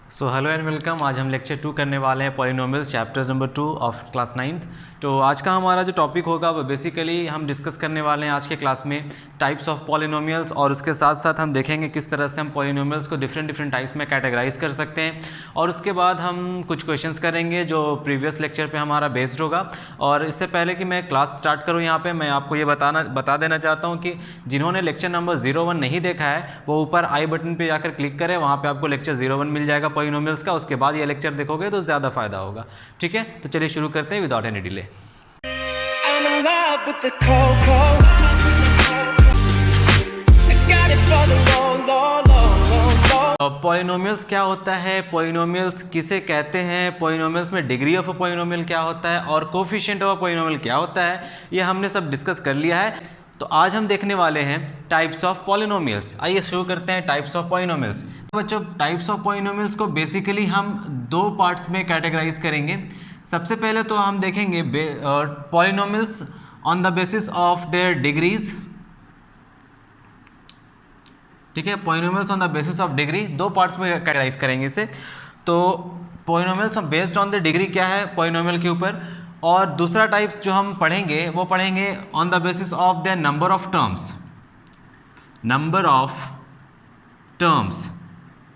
So hello and welcome. आज हम lecture 2 करने वाले हैं polynomials chapter number 2 of class 9th। तो आज का हमारा जो टॉपिक होगा वो बेसिकली हम डिस्कस करने वाले हैं आज के क्लास में टाइप्स ऑफ पॉलिनोमियल्स, और उसके साथ साथ हम देखेंगे किस तरह से हम पॉलिनोमियल्स को डिफरेंट टाइप्स में कैटेगराइज कर सकते हैं। और उसके बाद हम कुछ क्वेश्चंस करेंगे जो प्रीवियस लेक्चर पे हमारा बेस्ड होगा। और इससे पहले कि मैं क्लास स्टार्ट करूँ यहाँ पे मैं आपको ये बता देना चाहता हूँ कि जिन्होंने लेक्चर नंबर 01 नहीं देखा है वो ऊपर आई बटन पे जाकर क्लिक करें, वहाँ पे आपको लेक्चर 01 मिल जाएगा पॉलिनोमियल्स का। उसके बाद ये लेक्चर देखोगे तो ज़्यादा फायदा होगा। ठीक है, तो चलिए शुरू करते हैं विदाउट एनी डिले। पॉलिनोमियल्स क्या होता है, पॉलिनोमियल्स किसे कहते हैं, पॉलिनोमियल्स में डिग्री ऑफ अ पॉलिनोमियल क्या होता है और कोफिशिएंट ऑफ अ पॉलिनोमियल क्या होता है, ये हमने सब डिस्कस कर लिया है। तो आज हम देखने वाले हैं टाइप्स ऑफ पॉलिनोमियल्स। आइए शुरू करते हैं टाइप्स ऑफ पॉलिनोमियल्स। बच्चों, टाइप्स ऑफ पॉलिनोमियल्स को बेसिकली हम दो पार्ट्स में कैटेगराइज करेंगे। सबसे पहले तो हम देखेंगे polynomials on the basis of their degrees. ठीक है, polynomials on the basis of degree, दो पार्ट्स में कैटेगराइज करेंगे इसे। तो polynomials based on the degree क्या है पॉलिनोमियल के ऊपर, और दूसरा टाइप्स जो हम पढ़ेंगे वो पढ़ेंगे on the basis of the number of terms. Number of terms,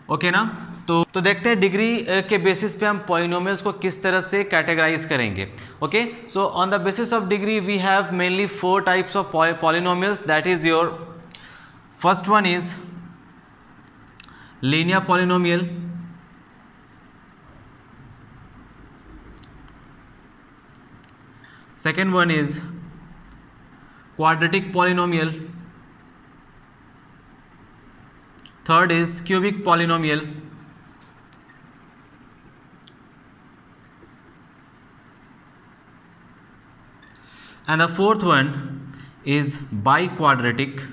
okay ना। तो देखते हैं डिग्री के बेसिस पे हम पॉलिनोमियल्स को किस तरह से कैटेगराइज करेंगे। Okay, so on the basis of degree we have mainly 4 types of polynomials. That is your first one is linear polynomial, second one is quadratic polynomial, third is cubic polynomial, and the fourth one is biquadratic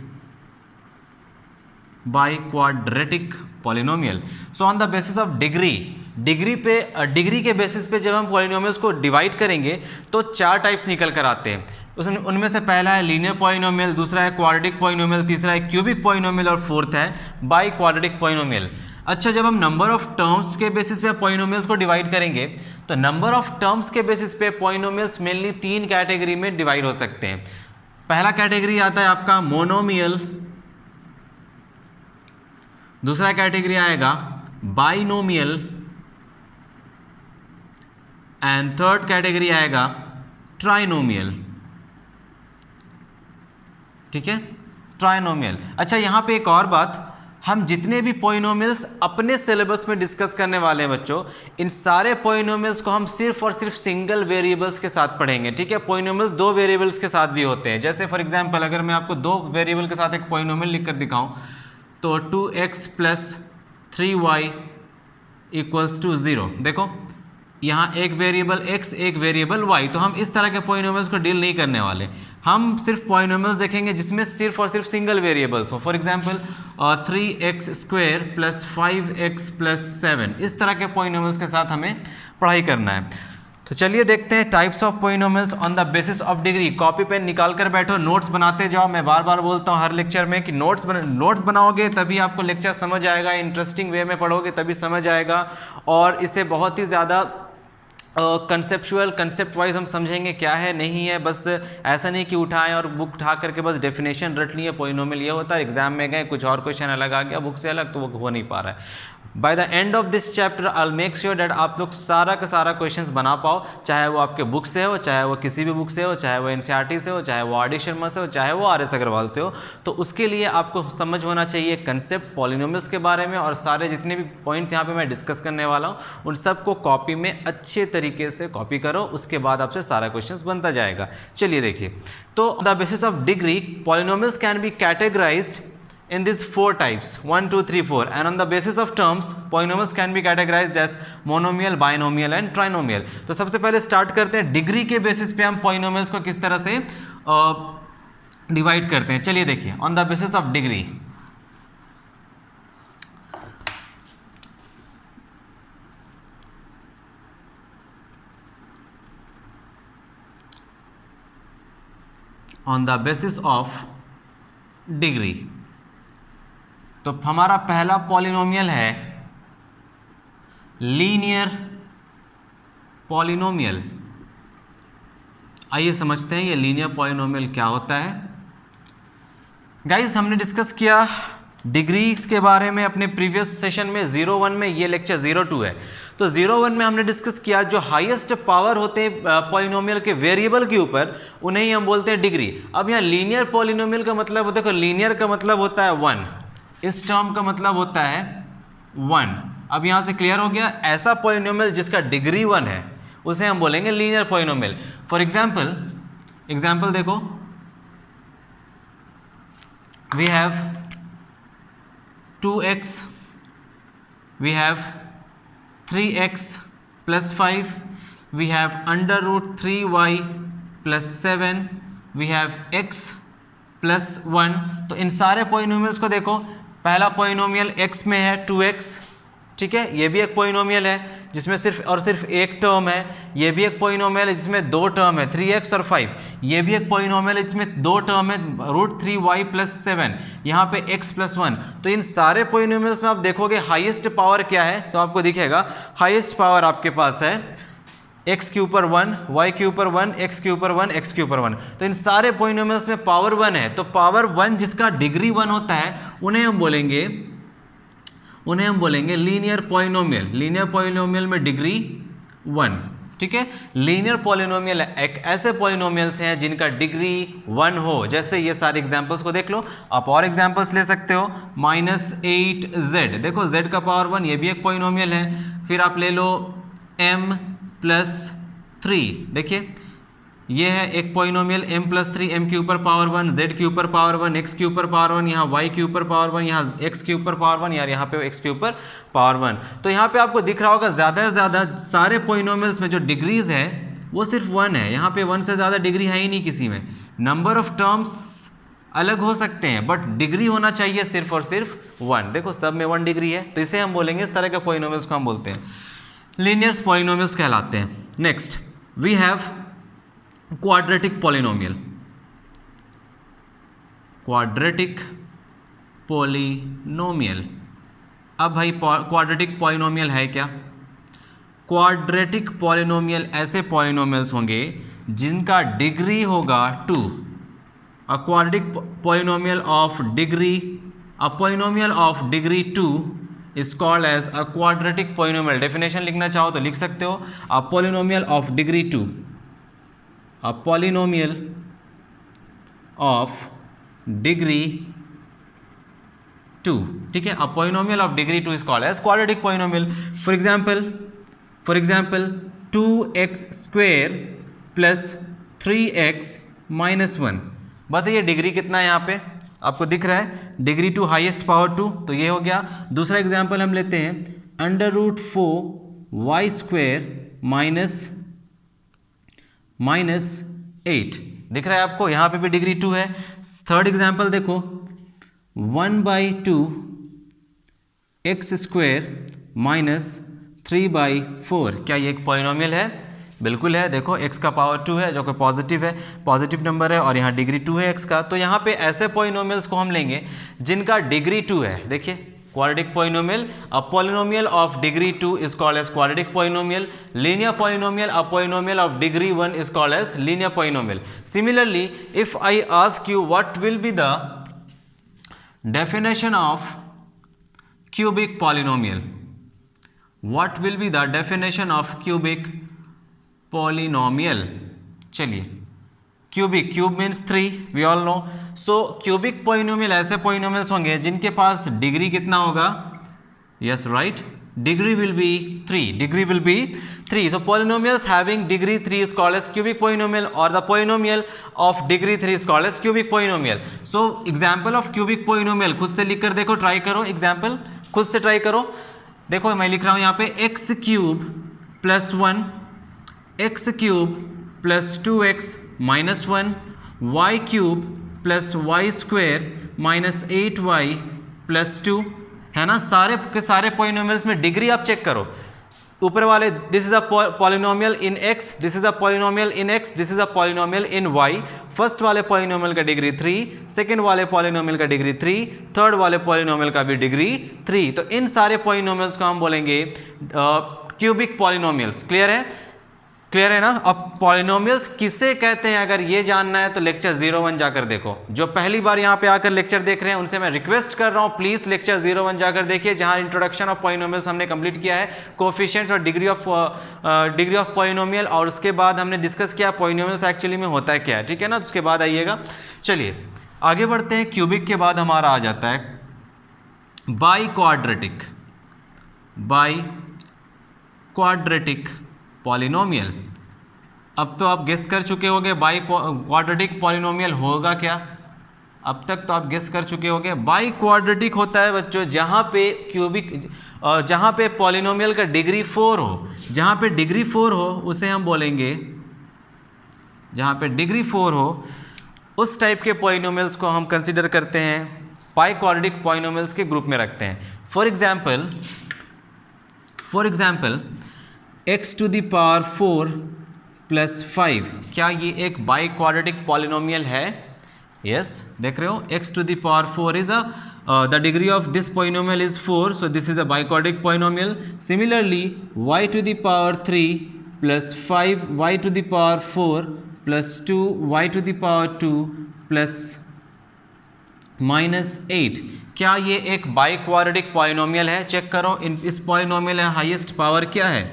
polynomial. So on the basis of degree के basis पे जब हम polynomials को divide करेंगे तो 4 types निकल कर आते हैं। उनमें से पहला है लीनियर पॉलिनोमियल, दूसरा है क्वाड्रेटिक पॉलिनोमियल, तीसरा है क्यूबिक पॉलिनोमियल और फोर्थ है बाई क्वाड्रेटिक पॉलिनोमियल। अच्छा, जब हम नंबर ऑफ टर्म्स के बेसिस पे पॉलिनोमियल्स को डिवाइड करेंगे तो नंबर ऑफ टर्म्स के बेसिस पे पॉलिनोमियल्स मेनली 3 कैटेगरी में डिवाइड हो सकते हैं। पहला कैटेगरी आता है आपका मोनोमियल, दूसरा कैटेगरी आएगा बाइनोमियल, एंड थर्ड कैटेगरी आएगा ट्राइनोमियल। ठीक है, ट्राइनोमियल। अच्छा, यहां पे एक और बात, हम जितने भी पॉलिनोमियल्स अपने सिलेबस में डिस्कस करने वाले हैं बच्चों, इन सारे पॉलिनोमियल्स को हम सिर्फ और सिर्फ सिंगल वेरिएबल्स के साथ पढ़ेंगे। ठीक है, पॉलिनोमियल्स 2 वेरिएबल्स के साथ भी होते हैं। जैसे फॉर एग्जांपल अगर मैं आपको 2 वेरिएबल के साथ एक पॉलिनोमियल लिख कर दिखाऊं तो 2x + 3y = 0। देखो, यहाँ एक वेरिएबल x एक वेरिएबल y, तो हम इस तरह के पॉलिनोमियल्स को डील नहीं करने वाले। हम सिर्फ पॉलिनोमियल्स देखेंगे जिसमें सिर्फ और सिर्फ सिंगल वेरिएबल्स हो। फॉर एग्जांपल 3x² + 5x + 7, इस तरह के पॉलिनोमियल्स के साथ हमें पढ़ाई करना है। तो चलिए देखते हैं types of polynomials on the basis of degree. Copy pen निकाल कर बैठो, नोट्स बनाते जाओ। मैं बार बार बोलता हूँ हर लेक्चर में कि नोट्स बनाओगे तभी आपको लेक्चर समझ आएगा, इंटरेस्टिंग वे में पढ़ोगे तभी समझ आएगा, और इसे बहुत ही ज़्यादा कंसेप्ट वाइज हम समझेंगे क्या है नहीं है। बस ऐसा नहीं कि उठाएं और बुक उठा करके बस डेफिनेशन रट लिए पॉलिनोमियल ये होता है, एग्जाम में गए कुछ और क्वेश्चन अलग आ गया बुक से अलग, तो वो हो नहीं पा रहा है। By the end of this chapter I will make sure that आप लोग सारा का सारा क्वेश्चंस बना पाओ, चाहे वो आपके बुक से हो, चाहे वो किसी भी बुक से हो, चाहे वो एनसीईआरटी से हो, चाहे वो आर डी शर्मा से हो, चाहे वो आर एस अग्रवाल से हो। तो उसके लिए आपको समझ होना चाहिए कंसेप्ट पॉलिनोमियल्स के बारे में, और सारे जितने भी पॉइंट्स यहाँ पे मैं डिस्कस करने वाला हूँ उन सबको कॉपी में अच्छे तरीके से कॉपी करो, उसके बाद आपसे सारा क्वेश्चंस बनता जाएगा। चलिए देखिए, तो the basis of degree polynomials can be categorised in these 4 types 1 2 3 4, and on the basis of terms polynomials can be categorized as monomial, binomial and trinomial। तो सबसे पहले स्टार्ट करते हैं डिग्री के बेसिस पे हम पॉलिनोमियल्स को किस तरह से डिवाइड करते हैं। चलिए देखिए, on the basis of degree on the basis of degree, तो हमारा पहला पॉलिनोमियल है लीनियर पॉलिनोमियल। आइए समझते हैं ये लीनियर पॉलिनोमियल क्या होता है। गाइस हमने डिस्कस किया डिग्रीज के बारे में अपने प्रीवियस सेशन में 01 में, ये लेक्चर 02 है। तो 01 में हमने डिस्कस किया जो हाईएस्ट पावर होते हैं पॉलिनोमियल के वेरिएबल के ऊपर, उन्हें ही हम बोलते हैं डिग्री। अब यहाँ लीनियर पॉलिनोमियल का मतलब, देखो लीनियर का मतलब होता है 1, इस टर्म का मतलब होता है 1। अब यहाँ से क्लियर हो गया, ऐसा पॉलिनोमियल जिसका डिग्री 1 है उसे हम बोलेंगे लीनियर पॉलिनोमियल। फॉर एग्जाम्पल देखो, we have 2x, we have 3x plus 5, we have under root 3y plus 7, we have x plus 1। तो इन सारे पॉलिनोमियल्स को देखो, पहला पॉलिनोमियल x में है 2x, ठीक है, ये भी एक पॉलिनोमियल है जिसमें सिर्फ और सिर्फ एक टर्म है। ये भी एक पॉलिनोमियल है जिसमें दो टर्म है 3x और 5। ये भी एक पॉलिनोमियल है जिसमें दो टर्म है √3y + 7, यहाँ पे x + 1। तो इन सारे पॉलिनोमियल्स में आप देखोगे हाईएस्ट पावर क्या है, तो आपको दिखेगा हाईएस्ट पावर आपके पास है x के ऊपर 1, y के ऊपर 1, x के ऊपर 1, x के ऊपर 1। तो इन सारे पॉलिनोमियल्स में पावर 1 है। तो पावर 1 जिसका डिग्री 1 होता है उन्हें हम बोलेंगे लीनियर पॉलिनोमियल। लीनियर पॉलिनोमियल में डिग्री 1, ठीक है। लीनियर पॉलिनोमियल एक ऐसे पॉलिनोमियल्स हैं जिनका डिग्री 1 हो। जैसे ये सारे एग्जांपल्स को देख लो, आप और एग्जांपल्स ले सकते हो। -8z, देखो z का पावर 1, ये भी एक पॉलिनोमियल है। फिर आप ले लो m + 3, देखिए ये है एक पॉलिनोमियल m + 3, m के ऊपर पावर 1, z के ऊपर पावर 1, x के ऊपर पावर 1, यहाँ y के ऊपर पावर 1, यहाँ x के ऊपर पावर 1, यार यहाँ पे x के ऊपर पावर 1। तो यहाँ पे आपको दिख रहा होगा ज़्यादा से ज़्यादा सारे पॉलिनोमियल्स में जो डिग्रीज है वो सिर्फ 1 है। यहाँ पे 1 से ज़्यादा डिग्री है ही नहीं किसी में। नंबर ऑफ टर्म्स अलग हो सकते हैं बट डिग्री होना चाहिए सिर्फ और सिर्फ 1। देखो सब में 1 डिग्री है, तो इसे हम बोलेंगे, इस तरह के पॉलिनोमियल्स को हम बोलते हैं लीनियर पॉलिनोमियल्स कहलाते हैं। Next we have quadratic polynomial. Quadratic polynomial, अब भाई क्वाड्रेटिक पॉलिनोमियल है क्या? क्वाड्रेटिक पॉलिनोमियल ऐसे पॉलिनोमियल्स होंगे जिनका डिग्री होगा 2। A quadratic polynomial of degree 2 is called as a quadratic polynomial। Definition लिखना चाहो तो लिख सकते हो, a polynomial of degree 2, a polynomial of degree 2, ठीक है। a polynomial of degree 2 is called as quadratic polynomial। for example 2x² plus 3x minus 1। बताइए degree कितना है यहाँ पे, आपको दिख रहा है डिग्री 2 हाईएस्ट पावर 2, तो ये हो गया। दूसरा एग्जाम्पल हम लेते हैं √4y² minus 8, दिख रहा है आपको, यहाँ पे भी डिग्री 2 है। थर्ड एग्जाम्पल देखो 1/2 x² minus 3/4, क्या ये एक पॉलिनोमियल है? बिल्कुल है। देखो x का पावर 2 है जो कि पॉजिटिव है, पॉजिटिव नंबर है, और यहाँ डिग्री 2 है x का। तो यहाँ पे ऐसे पॉलिनोमियल्स को हम लेंगे जिनका डिग्री 2 है। देखिए quadratic polynomial, a polynomial of degree 2 is called as quadratic polynomial. Linear polynomial, a polynomial of degree 1 is called as linear polynomial. Similarly if I ask you what will be the definition of cubic polynomial, what will be the definition of cubic polynomial? चलिए cubic, cube means 3, we all know. So cubic polynomial ऐसे polynomials होंगे जिनके पास degree कितना होगा? Yes right, degree will be 3, degree will be 3। So polynomials having degree 3 is called as cubic polynomial, और the polynomial of degree 3 is called as cubic polynomial. So example of cubic polynomial खुद से लिख कर देखो, try करो, example खुद से try करो। देखो मैं लिख रहा हूँ यहाँ पे x³ + 1, x³ + 2x minus 1, y³ + y² minus 8y + 2, है ना। सारे के सारे पॉलिनोमियल्स में डिग्री आप चेक करो, ऊपर वाले this is a polynomial in x, this is a polynomial in x, this is a polynomial in y। First वाले पॉलिनोमियल का डिग्री 3, सेकंड वाले पॉलिनोमियल का डिग्री 3, थर्ड वाले पॉलिनोमियल का भी डिग्री 3। तो इन सारे पॉलिनोमियल्स को हम बोलेंगे क्यूबिक पॉलिनोमियल्स। क्लियर है? क्लियर है ना? अब पॉलिनोमियल्स किसे कहते हैं अगर ये जानना है तो लेक्चर 01 जाकर देखो। जो पहली बार यहाँ पे आकर लेक्चर देख रहे हैं उनसे मैं रिक्वेस्ट कर रहा हूँ प्लीज लेक्चर 01 जाकर देखिए, जहाँ इंट्रोडक्शन ऑफ पॉलिनोमियल्स हमने कंप्लीट किया है, कोएफिशिएंट्स और डिग्री ऑफ पॉलिनोमियल, और उसके बाद हमने डिस्कस किया पॉलिनोमियल्स एक्चुअली में होता है क्या है। ठीक है ना? तो उसके बाद आइएगा। चलिए आगे बढ़ते हैं। क्यूबिक के बाद हमारा आ जाता है बाई क्वाड्रेटिक पॉलिनोमियल। अब तो आप गेस कर चुके होंगे बाई क्वाड्रेटिक पॉलिनोमियल होगा क्या। अब तक तो आप गेस कर चुके होंगे। बाई क्वाड्रेटिक होता है बच्चों जहाँ पे पॉलिनोमियल का डिग्री 4 हो। जहाँ पे डिग्री 4 हो उसे हम बोलेंगे, जहाँ पे डिग्री 4 हो उस टाइप के पॉलिनोमियल्स को हम कंसिडर करते हैं बाई क्वाड्रेटिक पॉलिनोमियल्स के ग्रुप में रखते हैं। For example x to the power 4 plus 5, क्या ये एक बाई क्वाड्रेटिक पॉलिनोमियल है? यस, देख रहे हो x to the power 4 is the degree of this polynomial is 4, so this is a by quadratic polynomial. Similarly y to the power 3 plus 5 y to the power 4 plus 2 y to the power 2 plus -8, क्या ये एक by quadratic polynomial है? Check करो। इस polynomial में highest power क्या है?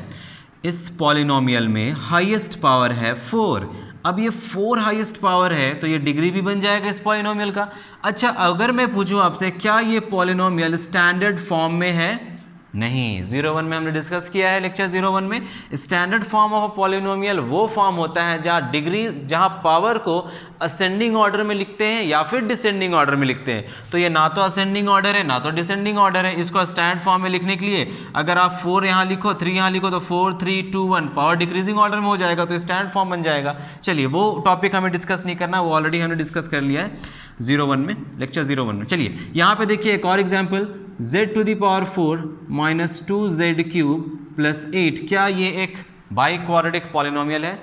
इस पॉलिनोमियल में हाईएस्ट पावर है 4। अब ये 4 हाईएस्ट पावर है तो ये डिग्री भी बन जाएगा इस पॉलिनोमियल का। अच्छा, अगर मैं पूछूं आपसे क्या ये पॉलिनोमियल स्टैंडर्ड फॉर्म में है? नहीं। 01 में हमने डिस्कस किया है, लेक्चर 01 में। Standard form of a polynomial वो फॉर्म होता है जहाँ पावर को असेंडिंग ऑर्डर में लिखते हैं या फिर डिसेंडिंग ऑर्डर में लिखते हैं। तो ये ना तो असेंडिंग ऑर्डर है ना तो डिसेंडिंग ऑर्डर है। इसको स्टैंडर्ड फॉर्म में लिखने के लिए अगर आप 4 यहाँ लिखो, 3 यहाँ लिखो तो 4 3 2 1 पावर डिक्रीजिंग ऑर्डर में हो जाएगा, तो स्टैंडर्ड फॉर्म बन जाएगा। चलिए वो टॉपिक हमें डिस्कस नहीं करना, वो ऑलरेडी हमने डिस्कस कर लिया है 01 में, लेक्चर 01 में। चलिए यहाँ पे देखिए एक और example, z to the power 4 minus 2z cube plus 8, क्या ये एक बाई क्वाड्रेटिक पॉलिनोमियल है?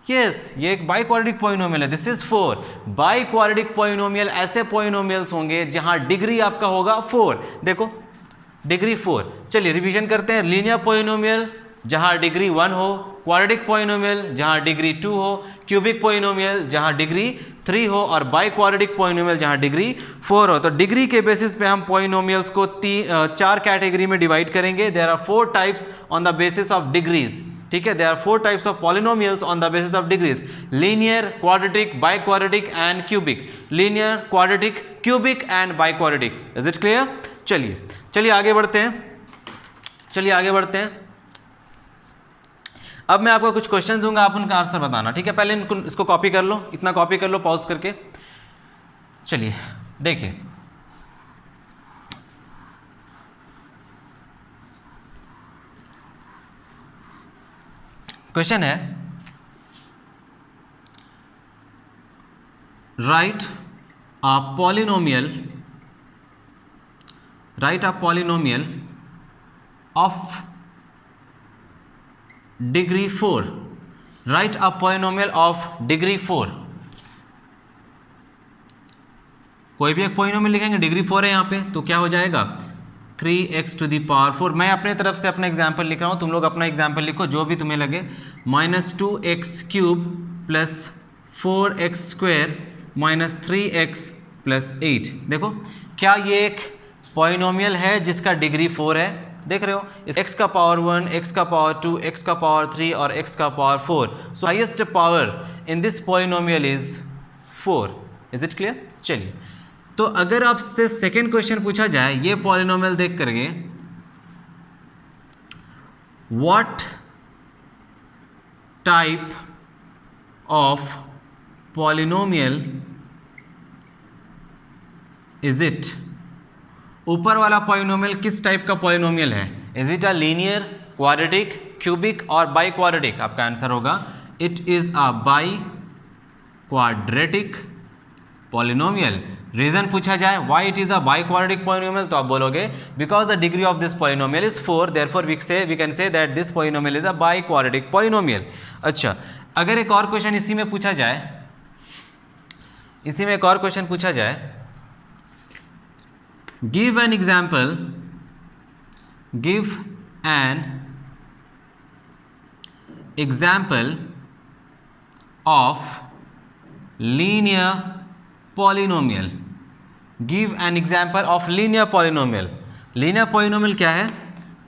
यस, ये एक बाई क्वाड्रेटिक पॉलिनोमियल है। This is 4। By quadratic polynomial ऐसे पॉलिनोमियल्स होंगे जहां डिग्री आपका होगा 4। देखो डिग्री 4। चलिए रिवीजन करते हैं। लीनियर पॉलिनोमियल जहां डिग्री 1 हो, क्वाड्रेटिक पॉलिनोमियल जहां डिग्री 2 हो, क्यूबिक पॉलिनोमियल जहां डिग्री 3 हो, और बाई क्वाड्रेटिक पॉलिनोमियल जहां डिग्री 4 हो। तो डिग्री के बेसिस पे हम पॉलिनोमियल्स को 4 कैटेगरी में डिवाइड करेंगे। There are 4 types on the basis of degrees. ठीक है, there are 4 types of polynomials on the basis of degrees: linear, quadratic, biquadratic and cubic. Linear, quadratic, cubic and biquadratic. Is it clear? चलिए आगे बढ़ते हैं। अब मैं आपको कुछ क्वेश्चन दूंगा, आप उनका आंसर बताना। ठीक है, पहले इसको कॉपी कर लो, इतना कॉपी कर लो पॉज करके। चलिए देखिए, क्वेश्चन है right a polynomial of degree 4। Right a polynomial of degree 4। कोई भी एक पॉलिनोमियल लिखेंगे, डिग्री 4 है यहाँ पे, तो क्या हो जाएगा 3x टू दी पावर 4। मैं अपने तरफ से अपना एग्जाम्पल लिख रहा हूँ, तुम लोग अपना एग्जाम्पल लिखो जो भी तुम्हें लगे। -2x cube plus 4x square minus 3x plus 8। देखो क्या ये एक पॉलिनोमियल है जिसका डिग्री 4 है? देख रहे हो, x का पावर 1, x का पावर 2, x का पावर 3 और x का power 4। So highest power in this polynomial is 4। Is it clear? चलिए, तो अगर आपसे सेकेंड क्वेश्चन पूछा जाए ये पॉलिनोमियल देख करके, what type of polynomial is it? ऊपर वाला पॉलिनोमियल किस टाइप का पॉलिनोमियल है? Is it a linear, quadratic, cubic और बाई क्वाड्रेटिक? आपका आंसर होगा it is a by quadratic polynomial. Reason पूछा जाए why it is a by quadratic polynomial, तो आप बोलोगे because the degree of this polynomial is 4, therefore we can say that this polynomial is a by quadratic polynomial. अच्छा, अगर एक और question इसी में पूछा जाए, इसी में एक और क्वेश्चन पूछा जाए, give an example, give an example of linear polynomial, give an example of linear polynomial. Linear polynomial क्या है?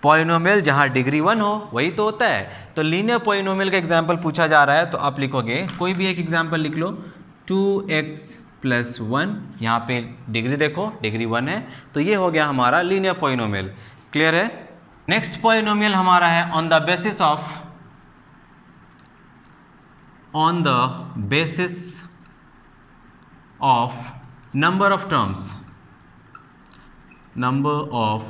पॉलिनोमियल जहाँ डिग्री 1 हो वही तो होता है। तो लीनियर पॉलिनोमियल का एग्जाम्पल पूछा जा रहा है, तो आप लिखोगे कोई भी एक एग्जाम्पल लिख लो, 2x + 1, यहाँ पे डिग्री देखो डिग्री 1 है, तो ये हो गया हमारा लीनियर पॉलिनोमियल। क्लियर है? नेक्स्ट पॉलिनोमियल हमारा है on the basis of number of terms, number of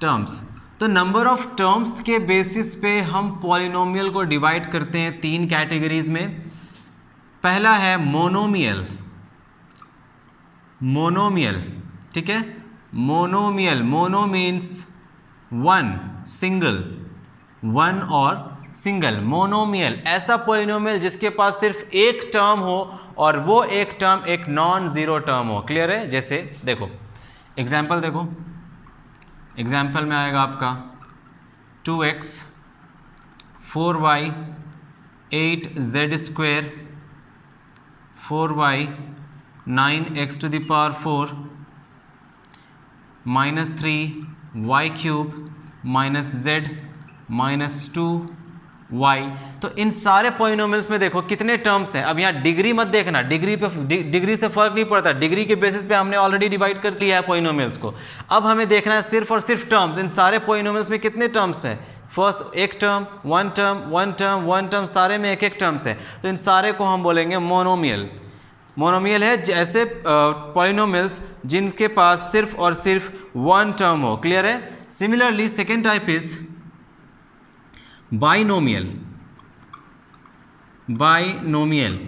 terms. तो नंबर ऑफ टर्म्स के बेसिस पे हम पॉलिनोमियल को डिवाइड करते हैं 3 कैटेगरीज में। पहला है मोनोमियल, मोनोमियल, ठीक है, मोनोमियल, मोनो मीन्स 1, सिंगल, 1 और सिंगल। मोनोमियल ऐसा पॉलिनोमियल जिसके पास सिर्फ एक टर्म हो और वो एक टर्म एक नॉन ज़ीरो टर्म हो। क्लियर है? जैसे देखो एग्जाम्पल देखो, एग्जाम्पल में आएगा आपका 2x 4y 8z² 4y 9x⁴ -3y³ -z -2y। तो इन सारे पॉलिनोमियल्स में देखो कितने टर्म्स हैं। अब यहाँ डिग्री मत देखना, डिग्री से फर्क नहीं पड़ता, डिग्री के बेसिस पे हमने ऑलरेडी डिवाइड कर लिया है पॉलिनोमियल्स को। अब हमें देखना है सिर्फ और सिर्फ टर्म्स। इन सारे पॉलिनोमियल्स में कितने टर्म्स हैं? फर्स्ट एक टर्म, 1 टर्म, 1 टर्म, 1 टर्म, सारे में एक एक टर्म्स है। तो इन सारे को हम बोलेंगे मोनोमियल। मोनोमियल है ऐसे पॉलिनोमियल्स जिनके पास सिर्फ और सिर्फ 1 टर्म हो। क्लियर है? Similarly second type is binomial. Binomial,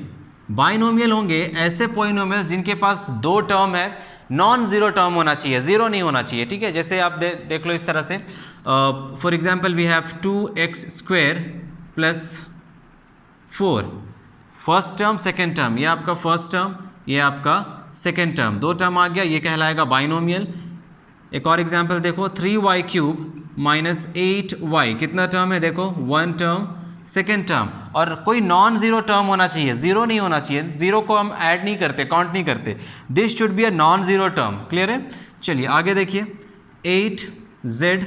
binomial होंगे ऐसे पॉलिनोमियल्स जिनके पास 2 टर्म है, नॉन ज़ीरो टर्म होना चाहिए, ज़ीरो नहीं होना चाहिए। ठीक है, जैसे आप देख लो इस तरह से, for example we have 2x² + 4, first term second term, ये आपका फर्स्ट टर्म, ये आपका सेकेंड टर्म, 2 टर्म आ गया, ये कहलाएगा बाइनोमियल। एक और एग्जांपल देखो 3y³ -8y, कितना टर्म है देखो, 1 टर्म सेकेंड टर्म, और कोई नॉन ज़ीरो टर्म होना चाहिए, ज़ीरो नहीं होना चाहिए, ज़ीरो को हम ऐड नहीं करते, काउंट नहीं करते। This should be a non zero term. Clear है? चलिए आगे देखिए 8z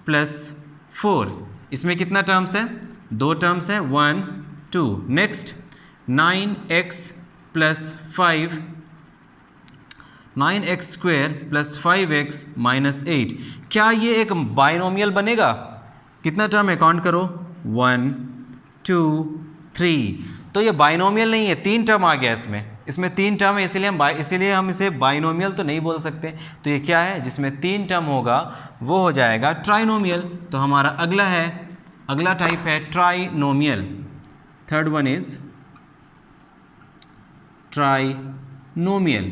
+ 4, इसमें कितना टर्म्स है? 2 टर्म्स है, 1 2। नेक्स्ट 9x + 5, 9x² + 5x -8, क्या ये एक बाइनोमियल बनेगा? कितना टर्म है काउंट करो, 1 2 3। तो ये बाइनोमियल नहीं है, 3 टर्म आ गया इसमें 3 टर्म है, इसीलिए हम इसे बाइनोमियल तो नहीं बोल सकते। तो ये क्या है? जिसमें 3 टर्म होगा वो हो जाएगा ट्राइनोमियल। तो हमारा अगला टाइप है trinomial. Third one is trinomial.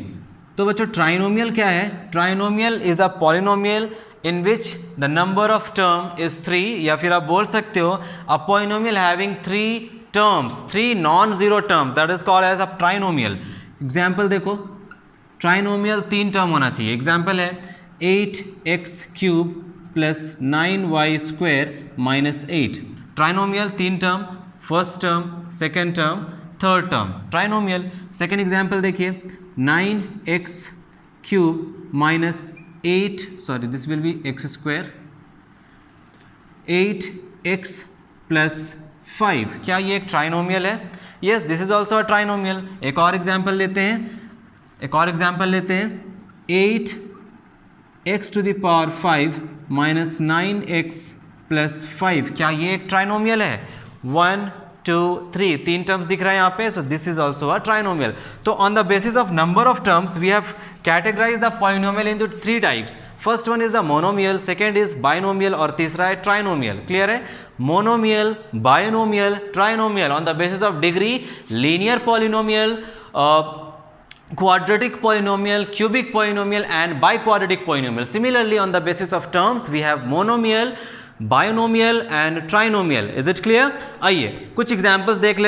तो बच्चों ट्राइनोमियल क्या है? Trinomial is a polynomial in which the number of term is 3, या फिर आप बोल सकते हो a polynomial having 3 terms, 3 non zero terms, that is called as a trinomial. Example देखो, ट्राइनोमियल 3 टर्म होना चाहिए। एग्जाम्पल है 8x³ + 9y² -8, trinomial 3 term, first term, second term, third term, trinomial. Second example देखिए 9x³ -8, sorry this will be x², 8x + 5, क्या ये एक trinomial है? Yes, this is also a trinomial. एक और एग्जाम्पल लेते हैं, 8x⁵ -9x + 5, क्या ये एक ट्राइनोमियल है? 1 2 3, 3 टर्म्स दिख रहा है यहाँ पे, so this is also a trinomial. तो on the basis of number of terms we have categorize the polynomial into 3 types. First one is the monomial, second is binomial, और तीसरा है ट्राइनोमियल। क्लियर है? Monomial, binomial, trinomial on the basis of degree, linear polynomial, quadratic polynomial, cubic polynomial and biquadratic polynomial. Similarly, on the basis of terms we have monomial, binomial and trinomial. Is it clear? आइए कुछ examples देख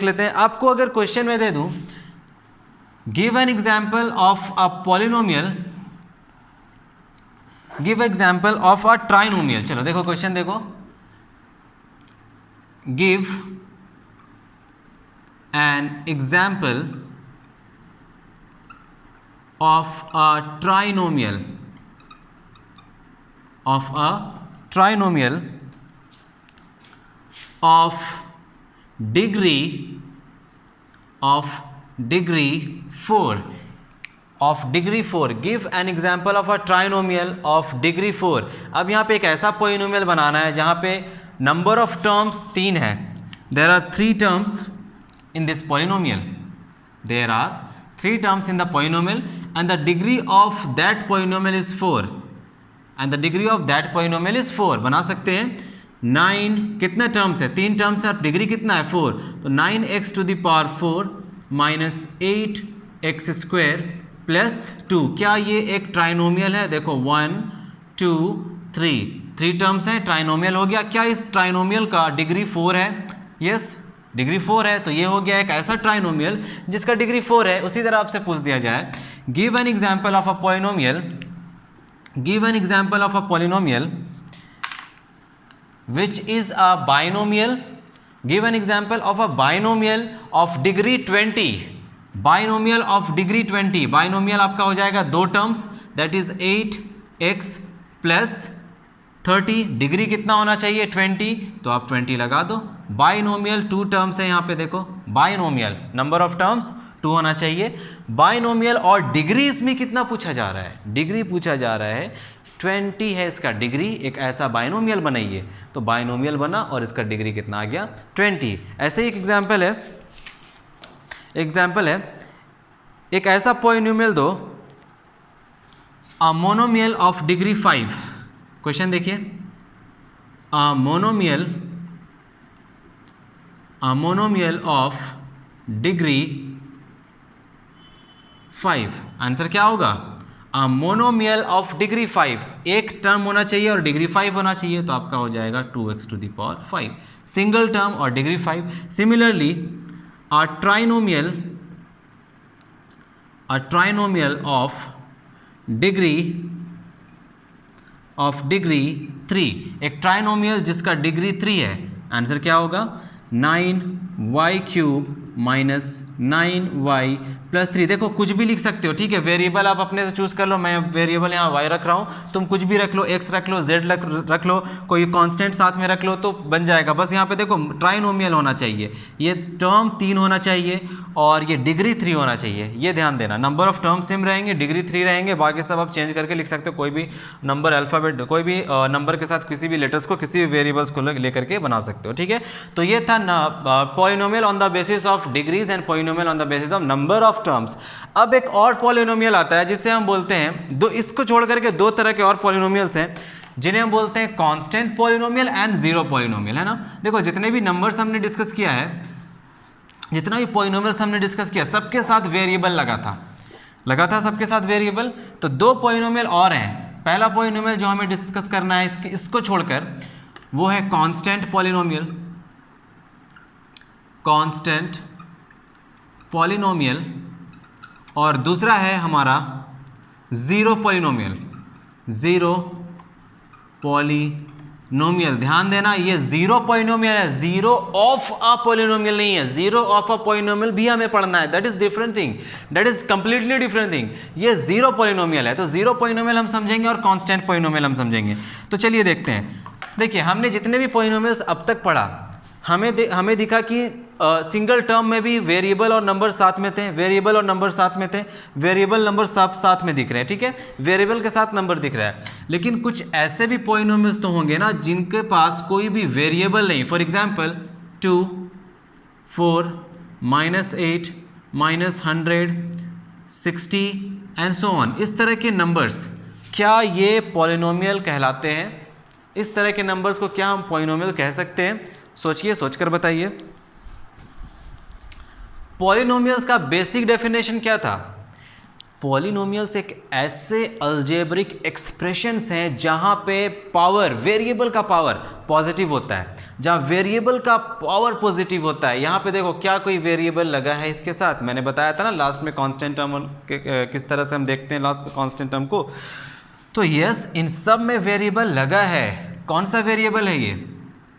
लेते हैं, आपको अगर question में दे दूं give an example of a polynomial, give example of a trinomial. चलो देखो क्वेश्चन देखो, give an example of a trinomial of degree 4. Give an example of a trinomial of degree 4. अब यहाँ पे एक ऐसा पोलिनोमियल बनाना है जहाँ पे नंबर ऑफ टर्म्स 3 है. There are 3 terms in this polynomial. There are 3 terms in the polynomial and the degree of that polynomial is 4. And the degree of that polynomial is 4. बना सकते हैं 9, कितने टर्म्स है, 3 terms है, degree कितना है 4, तो 9x to the power 4 minus 8x square plus 2. क्या ये एक ट्राइनोमियल है? देखो 1 2 3 टर्म्स हैं, ट्राइनोमियल हो गया. क्या इस ट्राइनोमियल का डिग्री 4 है? यस, डिग्री 4 है. तो ये हो गया एक ऐसा ट्राइनोमियल जिसका डिग्री 4 है. उसी तरह आपसे पूछ दिया जाए give an example of a polynomial which is a binomial. Give an example of a binomial of degree 20. Binomial of degree 20. Binomial आपका हो जाएगा 2 terms, that is 8x plus 30. Degree कितना होना चाहिए 20, तो आप 20 लगा दो. बाइनोमियल 2 टर्म्स है यहाँ पे, देखो बाइनोमियल नंबर ऑफ टर्म्स 2 होना चाहिए. बाइनोमियल और डिग्री इसमें कितना पूछा जा रहा है? डिग्री पूछा जा रहा है 20 है इसका डिग्री. एक ऐसा बाइनोमियल बनाइए, तो बाइनोमियल बना और इसका डिग्री कितना आ गया 20. ऐसे ही एक एग्जाम्पल है एक ऐसा पॉलिनोमियल दो अ मोनोमियल ऑफ डिग्री 5. क्वेश्चन देखिए, अ मोनोमियल ऑफ डिग्री 5. आंसर क्या होगा? अ मोनोमियल ऑफ डिग्री 5. एक टर्म होना चाहिए और डिग्री 5 होना चाहिए, तो आपका हो जाएगा 2x to the power 5. Single term और degree 5. Similarly a trinomial of degree 3. एक ट्राइनोमियल जिसका डिग्री 3 है. आंसर क्या होगा? 9y cube minus 9y plus 3. देखो कुछ भी लिख सकते हो, ठीक है, वेरिएबल आप अपने से चूज कर लो. मैं वेरिएबल यहाँ y रख रहा हूँ, तुम कुछ भी रख लो, x रख लो, z रख लो, कोई कांस्टेंट साथ में रख लो तो बन जाएगा. बस यहाँ पे देखो ट्राइनोमियल होना चाहिए, ये टर्म 3 होना चाहिए और ये डिग्री 3 होना चाहिए. ये ध्यान देना, नंबर ऑफ टर्म सेम रहेंगे, डिग्री 3 रहेंगे, बाकी सब आप चेंज करके लिख सकते हो. कोई भी नंबर अल्फ़ाबेट, कोई भी नंबर के साथ किसी भी लेटर्स को, किसी भी वेरिएबल्स को लेकर के बना सकते हो, ठीक है. तो ये था polynomial on the basis of degrees and polynomial on the basis of number of terms. अब एक और पॉलिनोमियल आता है जिसे हम बोलते हैं, दो इसको छोड़ करके 2 तरह के और पॉलिनोमियल्स हैं जिन्हें हम बोलते हैं constant polynomial and zero polynomial, है ना. देखो जितने भी नंबर्स हमने डिस्कस किया है, जितना भी पॉलिनोमियल्स हमने डिस्कस किया, सबके साथ वेरिएबल लगा था सबके साथ वेरिएबल. तो 2 पॉलिनोमियल और हैं. पहला पॉलिनोमियल जो हमें डिस्कस करना है इसको छोड़कर, वो है कांस्टेंट पॉलिनोमियल और दूसरा है हमारा जीरो पॉलिनोमियल. ध्यान देना, ये जीरो पॉलिनोमियल है, जीरो ऑफ अ पॉलिनोमियल नहीं है. जीरो ऑफ अ पॉलिनोमियल भी हमें पढ़ना है, that is different thing, that is completely different thing. ये जीरो पॉलिनोमियल है, तो जीरो पॉलिनोमियल हम समझेंगे और कांस्टेंट पॉलिनोमियल हम समझेंगे. तो चलिए देखते हैं. देखिए हमने जितने भी पॉलिनोमियल्स अब तक पढ़ा, हमें दिखा कि सिंगल टर्म में भी वेरिएबल और नंबर साथ में थे, वेरिएबल नंबर साथ में दिख रहे हैं, ठीक है, वेरिएबल के साथ नंबर दिख रहा है. लेकिन कुछ ऐसे भी पॉलिनोमियल्स तो होंगे ना जिनके पास कोई भी वेरिएबल नहीं. For example 2, 4, -8, -100, 60 and so on. इस तरह के नंबर्स, क्या ये पॉलिनोमियल कहलाते हैं? इस तरह के नंबर्स को क्या हम पॉलिनोमियल कह सकते हैं? सोचिए, सोचकर बताइए. पॉलिनोमियल्स का बेसिक डेफिनेशन क्या था? पॉलिनोमियल्स एक ऐसे अलजेब्रिक एक्सप्रेशंस हैं जहां पे पावर, वेरिएबल का पावर पॉजिटिव होता है, जहां वेरिएबल का पावर पॉजिटिव होता है। यहां पे देखो क्या कोई वेरिएबल लगा है इसके साथ, मैंने बताया था ना लास्ट में कांस्टेंट टर्म किस तरह से हम देखते हैं लास्ट कांस्टेंट टर्म को। तो यस, इन सब में वेरिएबल लगा है। कौन सा वेरिएबल है ये?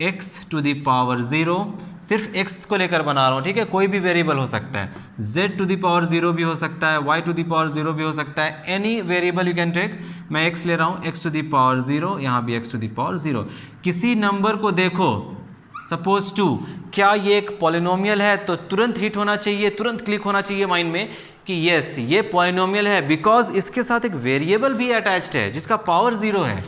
x टू द पावर 0, सिर्फ x को लेकर बना रहा हूँ, ठीक है, कोई भी वेरिएबल हो सकता है। z टू द पावर 0 भी हो सकता है, y टू द पावर 0 भी हो सकता है, any variable you can take. मैं x ले रहा हूँ, x टू द पावर 0, यहाँ भी x टू द पावर 0। किसी नंबर को देखो, सपोज 2, क्या ये एक पॉलिनोमियल है? तो तुरंत हिट होना चाहिए, तुरंत क्लिक होना चाहिए माइंड में कि यस ये पॉलिनोमियल है, बिकॉज इसके साथ एक वेरिएबल भी अटैच्ड है जिसका पावर 0 है,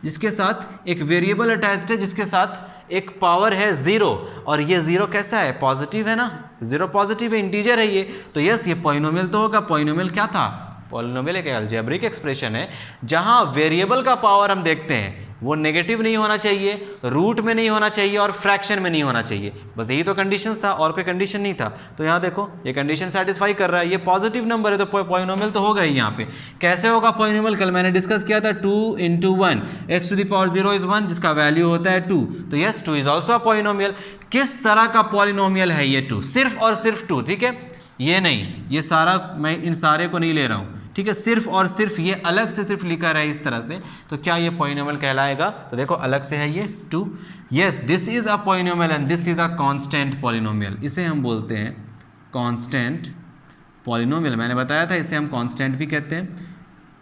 जिसके साथ एक वेरिएबल अटैच्ड है जिसके साथ एक पावर है 0, और ये 0 कैसा है? पॉजिटिव है ना, 0 पॉजिटिव है, इंटीजर है ये, तो यस ये पॉलिनोमियल तो होगा। पॉलिनोमियल क्या था? पॉलिनोमियल एक अलजेब्रिक एक्सप्रेशन है जहां वेरिएबल का पावर हम देखते हैं वो नेगेटिव नहीं होना चाहिए, रूट में नहीं होना चाहिए और फ्रैक्शन में नहीं होना चाहिए। बस यही तो कंडीशंस था, और कोई कंडीशन नहीं था। तो यहाँ देखो ये कंडीशन सेटिस्फाई कर रहा है, ये पॉजिटिव नंबर है तो पॉलिनोमियल तो होगा ही। यहाँ पे कैसे होगा पॉलिनोमियल? कल मैंने डिस्कस किया था 2 × 1, x to the power 0 is 1, जिसका वैल्यू होता है 2। तो yes 2 is also a polynomial. किस तरह का पॉलिनोमियल है ये 2? सिर्फ और सिर्फ 2, ठीक है, ये नहीं, ये सारा मैं इन सारे को नहीं ले रहा हूँ, ठीक है, सिर्फ और सिर्फ ये अलग से सिर्फ लिखा रहा है इस तरह से, तो क्या ये पॉलिनोमियल कहलाएगा? तो देखो अलग से है ये 2। Yes this is a polynomial and this is a constant polynomial. इसे हम बोलते हैं कांस्टेंट पॉलिनोमियल। मैंने बताया था इसे हम कांस्टेंट भी कहते हैं,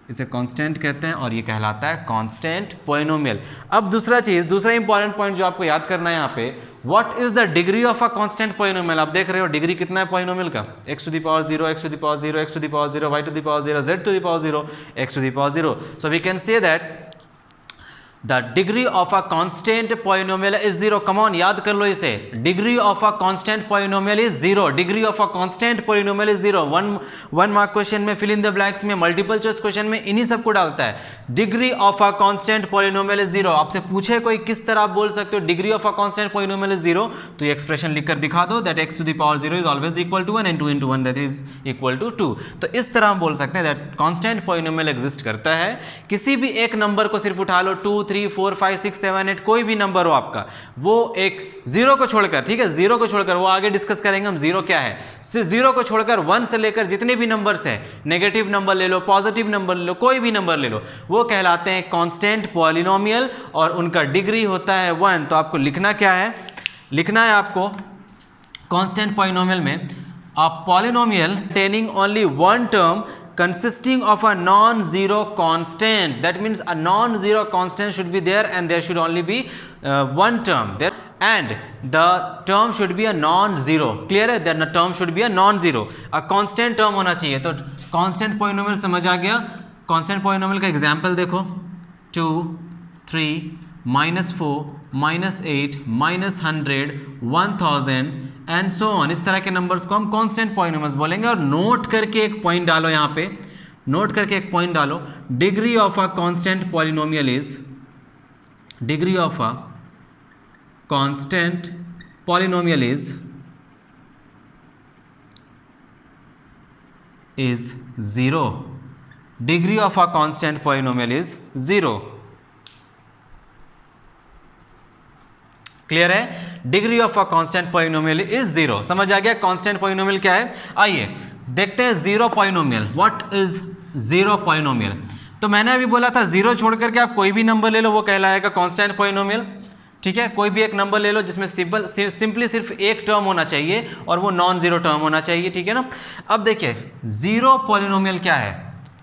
इसे कांस्टेंट कहते हैं, और ये कहलाता है कांस्टेंट पॉलिनोमियल। अब दूसरा इंपॉर्टेंट पॉइंट जो आपको याद करना है यहाँ पे, what is the degree of a constant polynomial? आप देख रहे हो डिग्री कितना है पॉलिनोमियल का? x to the power 0, x to the power 0, x to the power 0, y to the power 0, z to the power 0, x to the power 0। So we can say that the degree of a constant polynomial is 0। Come on, याद कर लो इसे, degree of a constant polynomial is 0। Degree of a constant polynomial is 0। One mark question में, fill in the blanks में, multiple choice question में इन्हीं सबको डालता है। Degree of a constant polynomial is 0। आपसे पूछे कोई किस तरह आप बोल सकते हो degree of a constant polynomial is 0, तो ये एक्सप्रेशन लिखकर दिखा दो that x to the power 0 is always equal to 1 and 2 × 1 that is equal to 2। तो इस तरह हम बोल सकते हैं दैट कांस्टेंट पॉलिनोमियल एग्जिस्ट करता है। किसी भी एक नंबर को सिर्फ उठा लो, 2, 3, 4, 5, 6, 7, 8, कोई भी नंबर हो आपका, वो एक 0 को छोड़कर, ठीक है, 0 को छोड़कर, वो आगे डिस्कस करेंगे हम 0 क्या है, सिर्फ 0 को छोड़कर 1 से लेकर जितने भी नंबर्स हैं, नेगेटिव नंबर ले लो, पॉजिटिव नंबर ले लो, कोई भी नंबर ले लो, वो कहलाते हैं कांस्टेंट पॉलिनोमियल और उनका डिग्री होता है 1। तो आपको लिखना क्या है? लिखना है आपको कांस्टेंट पॉलिनोमियल में a polynomial containing only one term consisting of a non-zero constant. That means a non-zero constant should be there and there should only be one term there, and the term should be a non-zero. Clear है? Then the term should be a non-zero. A constant term होना चाहिए। तो constant polynomial समझ आ गया? constant polynomial का example देखो, 2, 3, -4, -8, -100, 1000 and so on. इस तरह के नंबर्स को हम कांस्टेंट पॉलिनोमियल्स बोलेंगे। और नोट करके एक पॉइंट डालो, यहाँ पे नोट करके एक पॉइंट डालो, degree of a constant polynomial is, degree of a constant polynomial is 0। Degree of a constant polynomial is 0। Clear है? Degree of a constant polynomial is 0। समझ आ गया कांस्टेंट पॉलिनोमियल क्या है? आइए देखते हैं zero polynomial. What is zero polynomial? तो मैंने अभी बोला था 0 छोड़ करके आप कोई भी नंबर ले लो, वो कहलाएगा कांस्टेंट पॉलिनोमियल। ठीक है, कोई भी एक नंबर ले लो जिसमें सिंपली सिर्फ एक टर्म होना चाहिए और वो नॉन जीरो टर्म होना चाहिए। ठीक है ना? अब देखिए जीरो पॉलिनोमियल क्या है,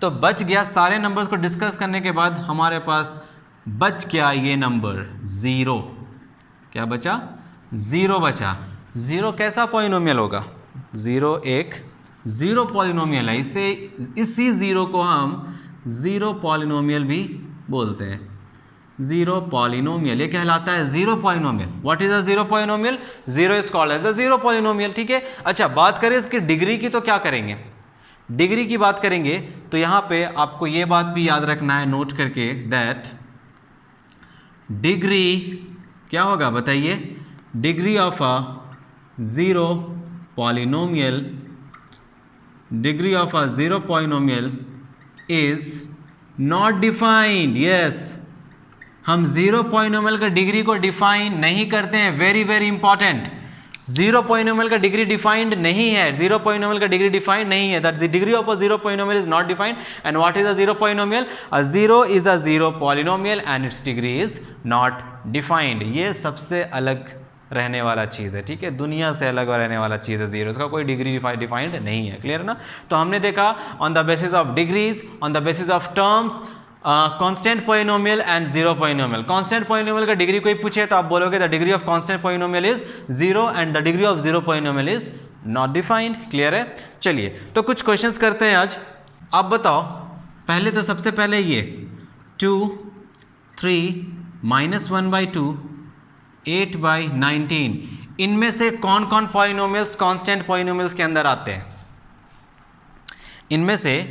तो बच गया, सारे नंबर्स को डिस्कस करने के बाद हमारे पास बच गया ये नंबर 0। क्या बचा? 0 बचा। 0 कैसा पॉलिनोमियल होगा? 0 एक जीरो पॉलिनोमियल है। इसी 0 को हम जीरो पॉलिनोमियल भी बोलते हैं। जीरो पॉलिनोमियल ये कहलाता है zero polynomial. What is a zero polynomial? Zero is called as the zero polynomial. ठीक है, अच्छा बात करें इसकी डिग्री की, तो क्या करेंगे? डिग्री की बात करेंगे तो यहाँ पे आपको ये बात भी याद रखना है नोट करके, दैट डिग्री क्या होगा बताइए? Degree of a zero polynomial, degree of a zero polynomial is not defined. Yes, हम जीरो पॉइनोमियल का डिग्री को डिफाइन नहीं करते हैं. Very very important. Zero polynomial का डिग्री डिफाइंड नहीं है. जीरो पॉइनोमियल का डिग्री डिफाइंड नहीं है. That the degree of a zero polynomial is not defined. And what is a zero polynomial? A zero is a zero polynomial and it's degree is not defined. ये सबसे अलग रहने वाला चीज़ है. ठीक है, दुनिया से अलग रहने वाला चीज़ है जीरो. इसका कोई डिग्री डिफाइंड नहीं है. क्लियर ना? तो हमने देखा on the basis of degrees, on the basis of terms, constant polynomial and zero polynomial. Constant polynomial का डिग्री कोई पूछे तो आप बोलोगे the degree of constant polynomial is zero and the degree of zero polynomial is not defined. Clear है? चलिए तो कुछ क्वेश्चंस करते हैं आज. आप बताओ पहले तो सबसे पहले ये 2, 3, -1/2, 8/19, इनमें से कौन कौन पॉलिनोमियल्स कांस्टेंट पॉलिनोमियल्स के अंदर आते हैं? इनमें से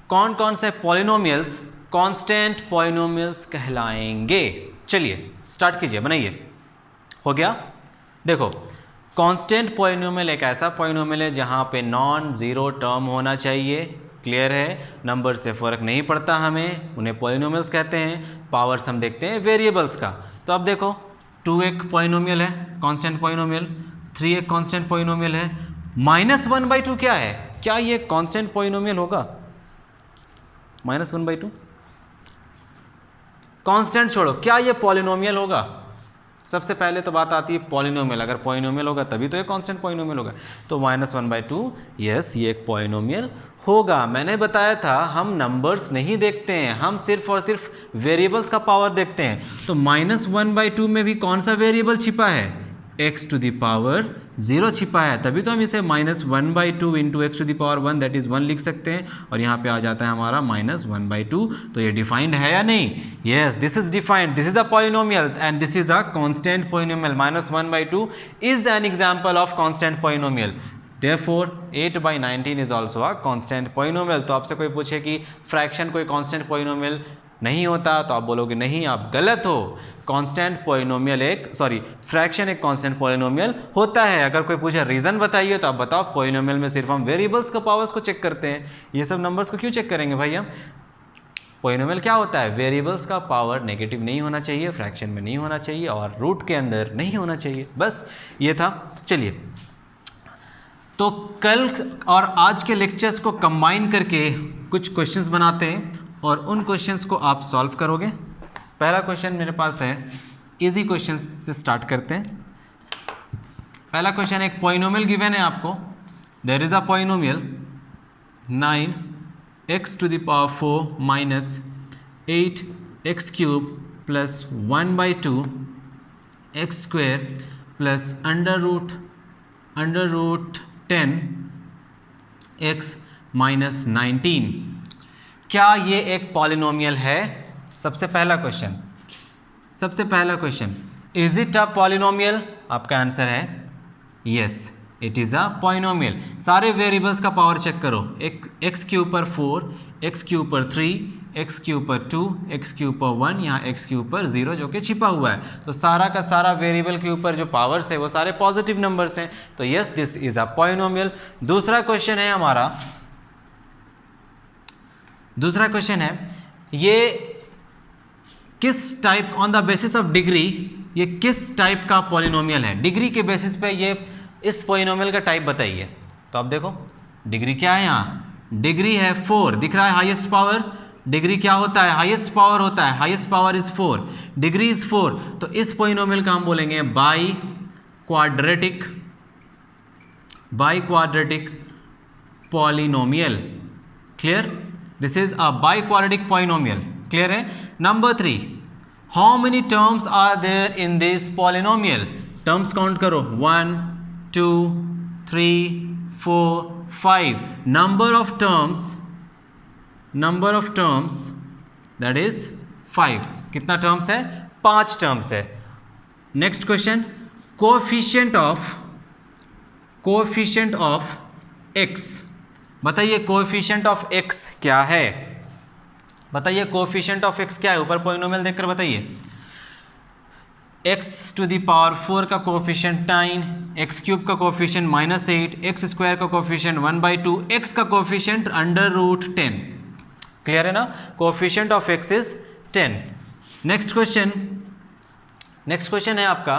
कौन कौन से पॉलिनोमियल्स कांस्टेंट पॉलिनोमियल्स कहलाएंगे? चलिए स्टार्ट कीजिए, बनाइए. हो गया? देखो, कांस्टेंट पॉलिनोमियल एक ऐसा पॉलिनोमियल है जहां पे नॉन जीरो टर्म होना चाहिए. क्लियर है? नंबर से फ़र्क नहीं पड़ता हमें, उन्हें पॉलिनोमियल्स कहते हैं. पावर्स हम देखते हैं वेरिएबल्स का. तो अब देखो 2 एक पॉलिनोमियल है कांस्टेंट पॉलिनोमियल, 3 एक कांस्टेंट पॉलिनोमियल है, -1/2 क्या है? क्या ये कांस्टेंट पॉलिनोमियल होगा? -1/2 कांस्टेंट छोड़ो, क्या ये पॉलिनोमियल होगा? सबसे पहले तो बात आती है पॉलिनोमियल. अगर पॉलिनोमियल होगा तभी तो ये कांस्टेंट पॉलिनोमियल होगा. तो -1/2 यस, ये एक पॉलिनोमियल होगा. मैंने बताया था हम नंबर्स नहीं देखते हैं, हम सिर्फ और सिर्फ वेरिएबल्स का पावर देखते हैं. तो -1/2 में भी कौन सा वेरिएबल छिपा है? x⁻0 छिपा है. तभी तो हम इसे -1/2 इंटू x⁻1 दैट इज़ 1 लिख सकते हैं. और यहाँ पे आ जाता है हमारा -1/2. तो ये डिफाइंड है या नहीं? Yes, this is defined. This is a polynomial and this is a constant polynomial. -1/2 is an example of constant polynomial. Therefore 8/19 is also a constant polynomial. तो आपसे कोई पूछे कि फ्रैक्शन कोई कांस्टेंट पॉलिनोमियल नहीं होता तो आप बोलोगे नहीं, आप गलत हो. कांस्टेंट पॉलिनोमियल फ्रैक्शन एक कांस्टेंट पॉलिनोमियल होता है. अगर कोई पूछे रीज़न बताइए तो आप बताओ पॉलिनोमियल में सिर्फ हम वेरिएबल्स का पावर्स को चेक करते हैं. ये सब नंबर्स को क्यों चेक करेंगे भाई हम? पॉलिनोमियल क्या होता है? वेरिएबल्स का पावर नेगेटिव नहीं होना चाहिए, फ्रैक्शन में नहीं होना चाहिए और रूट के अंदर नहीं होना चाहिए. बस ये था. चलिए तो कल और आज के लेक्चर्स को कंबाइन करके कुछ क्वेश्चंस बनाते हैं और उन क्वेश्चंस को आप सॉल्व करोगे. पहला क्वेश्चन मेरे पास है, इजी क्वेश्चन से स्टार्ट करते हैं. पहला क्वेश्चन, एक पॉलिनोमियल गिवन है आपको. There is a polynomial 9x⁴ - 8x³ + 1/2 x² + √10 x - 19. क्या ये एक पॉलिनोमियल है? सबसे पहला question, is it a polynomial? आपका आंसर है yes, it is a polynomial. सारे वेरिएबल्स का पावर चेक करो. x³ पर 4, x³ पर 3, x³ पर 2, x³ पर 1, यहाँ x³ पर 0 जो कि छिपा हुआ है. तो सारा का सारा वेरिएबल के ऊपर जो पावर्स है वो सारे पॉजिटिव नंबर्स हैं. तो yes, this is a polynomial. दूसरा क्वेश्चन है हमारा, दूसरा क्वेश्चन है ये किस type, on the basis of degree, ये किस टाइप का पॉलिनोमियल है? डिग्री के बेसिस पे ये इस पॉलिनोमियल का टाइप बताइए. तो आप देखो डिग्री क्या है, यहाँ डिग्री है 4, दिख रहा है हाईएस्ट पावर. डिग्री क्या होता है? हाईएस्ट पावर होता है. Highest power is 4, degree is 4. तो इस पॉलिनोमियल का हम बोलेंगे by quadratic polynomial. Clear? This is a by quadratic polynomial. Clear है? Number 3, how many terms are there in this polynomial? Terms count करो. 1, 2, 3, 4, 5. Number of terms that is 5. कितना terms है? 5 terms है. Next question, coefficient of x. बताइए coefficient of x क्या है? बताइए coefficient of x क्या है? ऊपर पॉलिनोमियल देखकर बताइए. एक्स टू द पावर 4 का कोफिशिएंट 9, एक्स क्यूब का कोफिशिएंट -8, एक्स स्क्वायर का कोफिशिएंट 1/2, एक्स का कोफिशिएंट √10। क्लियर है ना? Coefficient of x is 10। Next question है आपका,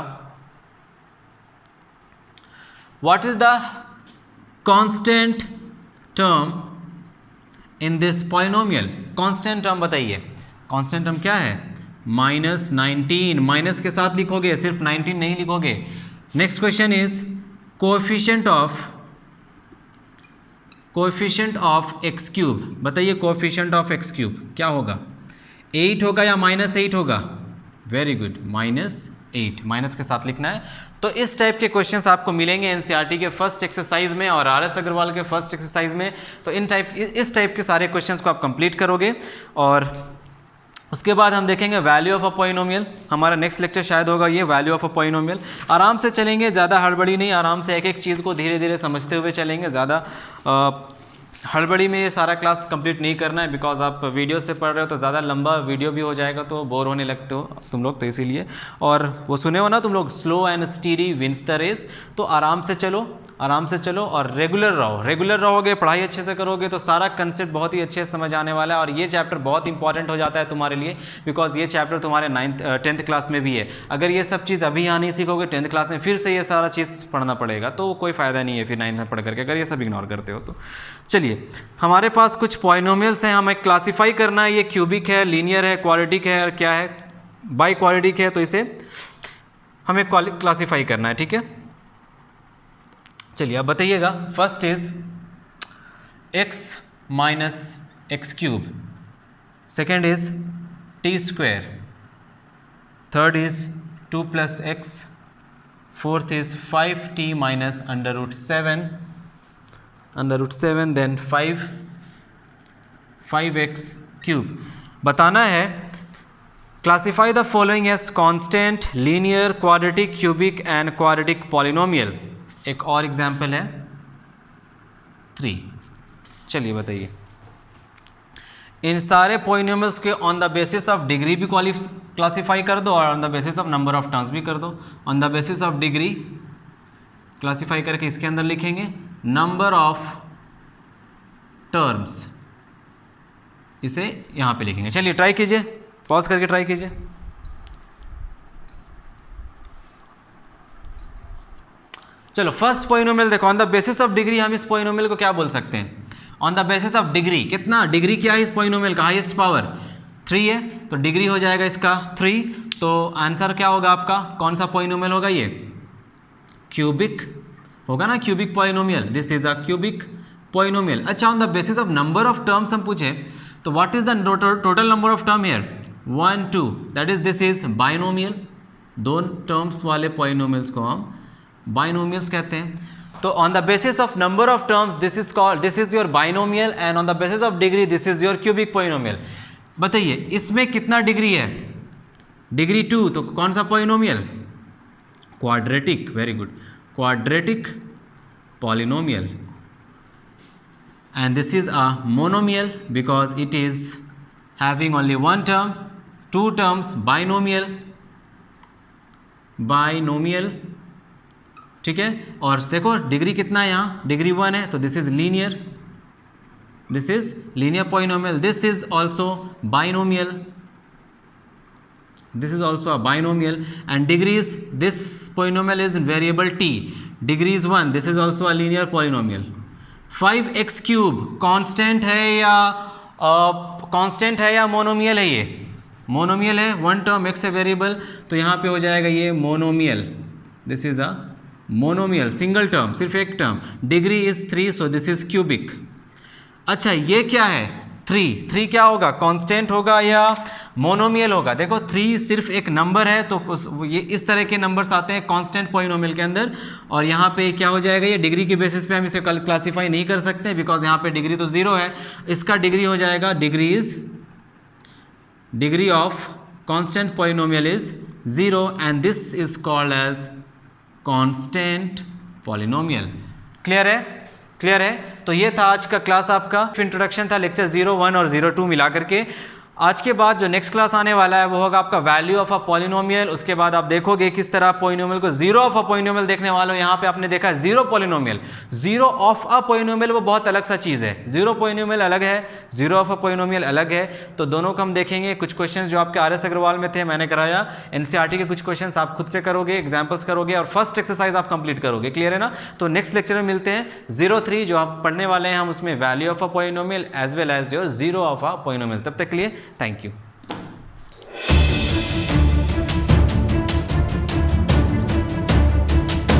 what is the constant term in this polynomial? Constant term बताइए, कांस्टेंट टर्म क्या है? -19, माइनस के साथ लिखोगे, सिर्फ 19 नहीं लिखोगे। Next question is coefficient of x cube. बताइए कोएफिशिएंट ऑफ एक्स क्यूब क्या होगा? 8 होगा या -8 होगा? वेरी गुड, -8, माइनस के साथ लिखना है। तो इस टाइप के क्वेश्चंस आपको मिलेंगे एनसीईआरटी के फर्स्ट एक्सरसाइज में और आरएस अग्रवाल के फर्स्ट एक्सरसाइज में। तो इस टाइप के सारे क्वेश्चंस को आप कंप्लीट करोगे और उसके बाद हम देखेंगे वैल्यू ऑफ अ पॉलिनोमियल। हमारा नेक्स्ट लेक्चर शायद होगा ये वैल्यू ऑफ अ पॉलिनोमियल। आराम से चलेंगे, ज़्यादा हड़बड़ी नहीं, आराम से एक एक चीज़ को धीरे धीरे समझते हुए चलेंगे। ज़्यादा हड़बड़ी में ये सारा क्लास कंप्लीट नहीं करना है, बिकॉज आप वीडियो से पढ़ रहे हो तो ज़्यादा लंबा वीडियो भी हो जाएगा, तो बोर होने लगते हो तुम लोग, तो इसीलिए। और वो सुने हो ना तुम लोग, slow and steady wins the race. तो आराम से चलो और रेगुलर रहोगे, पढ़ाई अच्छे से करोगे तो सारा कंसेप्ट बहुत ही अच्छे से समझ आने वाला है। और ये चैप्टर बहुत इंपॉर्टेंट हो जाता है तुम्हारे लिए, बिकॉज ये चैप्टर तुम्हारे 10th क्लास में भी है। अगर ये सब चीज़ अभी यहाँ नहीं सीखोगे 10th क्लास में फिर से ये सारा चीज़ पढ़ना पड़ेगा, तो कोई फ़ायदा नहीं है फिर 9th में पढ़ करके, अगर ये सब इग्नोर करते हो तो। चलिए, हमारे पास कुछ पॉलिनोमियल्स हैं, हमें क्लासीफाई करना है। ये क्यूबिक है, लीनियर है, क्वाड्रेटिक है और क्या है, बाई क्वाड्रेटिक है, तो इसे हमें क्लासीफाई करना है। ठीक है, चलिए अब बताइएगा। First is x minus x cube, second is t², third is 2 + x, fourth is 5t minus √7, then 5x cube. बताना है classify the following as constant, linear, quadratic, cubic and quadratic polynomial. एक और एग्जाम्पल है 3। चलिए बताइए, इन सारे polynomials के on the basis of degree भी क्लासीफाई कर दो और on the basis of number of terms भी कर दो। On the basis of degree classify करके इसके अंदर लिखेंगे नंबर ऑफ टर्म्स, इसे यहाँ पे लिखेंगे। चलिए ट्राई कीजिए, पॉज करके ट्राई कीजिए। चलो फर्स्ट पॉलिनोमियल देखो, on the basis of degree हम इस पॉलिनोमियल को क्या बोल सकते हैं? On the basis of degree, कितना डिग्री क्या है इस पॉलिनोमियल का? हाईएस्ट पावर 3 है, तो डिग्री हो जाएगा इसका 3। तो आंसर क्या होगा आपका? कौन सा पॉलिनोमियल होगा ये? क्यूबिक होगा ना, cubic polynomial. This is a cubic polynomial. अच्छा, on the basis of number of terms हम पूछे तो what is the total number of term here? 1 2, that is this is binomial. 2 terms वाले पॉलिनोमियल्स को हम बाइनोमियल्स कहते हैं। तो on the basis of number of terms this is your binomial, and on the basis of degree this is your cubic polynomial. बताइए इसमें कितना degree है? डिग्री 2, तो कौन सा polynomial? Quadratic. Very good, quadratic polynomial. And this is a monomial because it is having only 1 term, 2 terms, binomial. ठीक है, और देखो डिग्री कितना है यहाँ? डिग्री 1 है, तो this is linear, this is linear polynomial. This is also binomial, this is also a binomial, and degrees, this polynomial is variable t, degree is 1, this is also a linear polynomial। 5x cube constant है या monomial है? ये monomial है, 1 term, x है variable, तो यहाँ पे हो जाएगा ये monomial. This is a monomial, single term, सिर्फ एक term. Degree is 3, so this is cubic. अच्छा, ये क्या है? 3 क्या होगा? कांस्टेंट होगा या मोनोमियल होगा? देखो 3 सिर्फ एक नंबर है, तो ये इस तरह के नंबर्स आते हैं कांस्टेंट पॉलिनोमियल के अंदर। और यहाँ पे क्या हो जाएगा? ये डिग्री के बेसिस पे हम इसे क्लासीफाई नहीं कर सकते, बिकॉज यहाँ पे डिग्री तो 0 है। इसका डिग्री हो जाएगा, degree of constant polynomial is 0, and this is called as constant polynomial. Clear है? तो ये था आज का क्लास आपका। इंट्रोडक्शन था लेक्चर 01 और 02 मिला करके। आज के बाद जो नेक्स्ट क्लास आने वाला है वो होगा आपका वैल्यू ऑफ अ पॉलिनोमियल। उसके बाद आप देखोगे किस तरह पॉलिनोमियल को, जीरो ऑफ अ पॉलिनोमियल देखने वालों, यहाँ पे आपने देखा zero polynomial, zero of a polynomial वो बहुत अलग सा चीज़ है, जीरो पॉलिनोमियल अलग है, जीरो ऑफ अ पॉलिनोमियल अलग है। तो दोनों को हम देखेंगे। कुछ क्वेश्चन जो आपके RS अग्रवाल में थे मैंने कराया, NCERT के कुछ क्वेश्चन आप खुद से करोगे, एग्जाम्पल्स करोगे और फर्स्ट एक्सरसाइज आप कंप्लीट करोगे। क्लियर है ना? तो नेक्स्ट लेक्चर में मिलते हैं। 03 जो आप पढ़ने वाले हैं हम, उसमें value of a polynomial as well as your zero of a polynomial. तब तक के लिए थैंक यू।